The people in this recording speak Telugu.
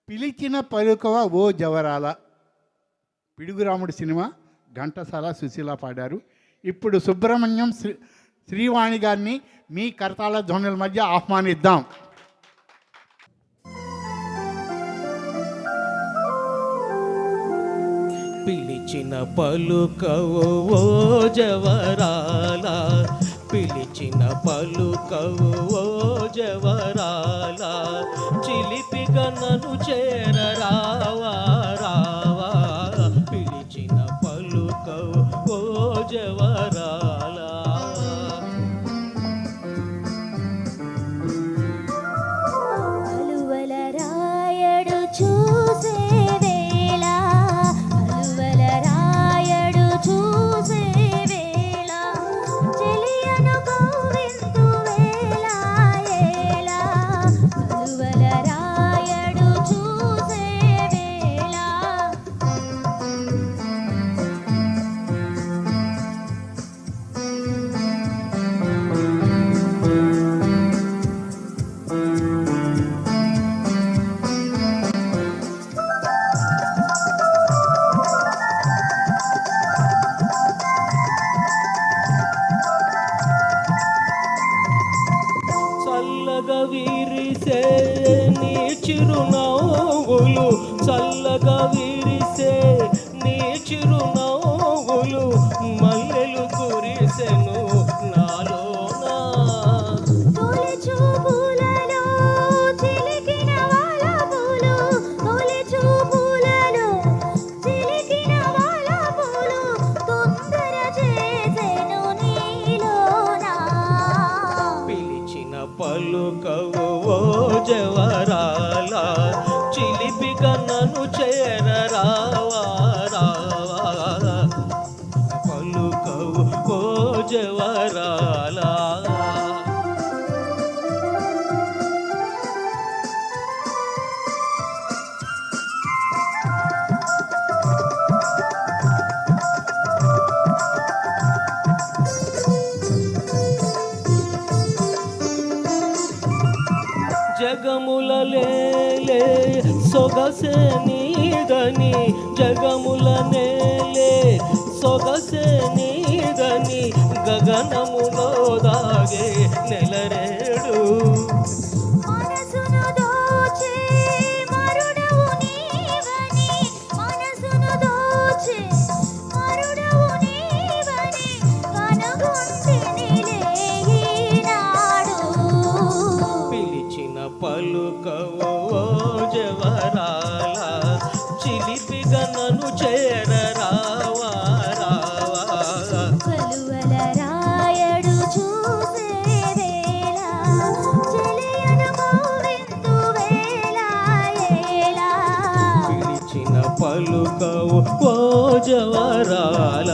పిలిచిన పలుకవ ఓ జవరాల. పిడుగురాముడు సినిమా ఘంటసాల సుశీల పాడారు. ఇప్పుడు సుబ్రహ్మణ్యం శ్రీవాణి గారిని మీ కరతాళ ధ్వనుల మధ్య ఆహ్వానిద్దాం. పిలిచిన పలుకవో ఓ జవరాల, పిలిచిన పలుకవో ఓ జవరాల, చిలిపిగా నన్ను చేరరావా రావా, పిలిచిన పలుకవో ఓ జవరాల. అలువల రాయడు చూసే వేళ, అలువల రాయడు చూసే వేళ, చెలియను కవ్వింతు వేళ ఏళ, అలువల రాయడు చూసే వేళ. చల్లగా విరిసే నీ చిరునవ్వులు, చల్లగా విరిసే నీ చిరునవ్వులు, మల్లెలు కురిసెను నాలోనా. తొలి చూపులలో చిలికిన వలపులు, తొలి చూపులలో చిలికిన వలపులు, తొందర చేసెను నీలోనా. పిలిచిన పలుకవు ఓ జవరాల, చిలిపిగా నన్ను చేరరావా రావా, పలుకవు ఓ జవరాల. జగముల లేలే సొగసే నీదని, జగముల నేలే సొగసే నీదని, గగనములో దాగే నెలరేడు. మనసును దోచే మరుడవు నీవని, మనసును దోచే మరుడవు నీవని, కనుగొంటినిలే ఈనాడు. పిలిచిన పలుకవో ఓ జవరాల, చిలిపిగా నన్ను చేరరావా రావా. కలువల రాయడు చూసే వేళ, చెలియను కవ్వింతు వేళ ఏళ. పిలిచిన పలుకవు ఓ జవరాల.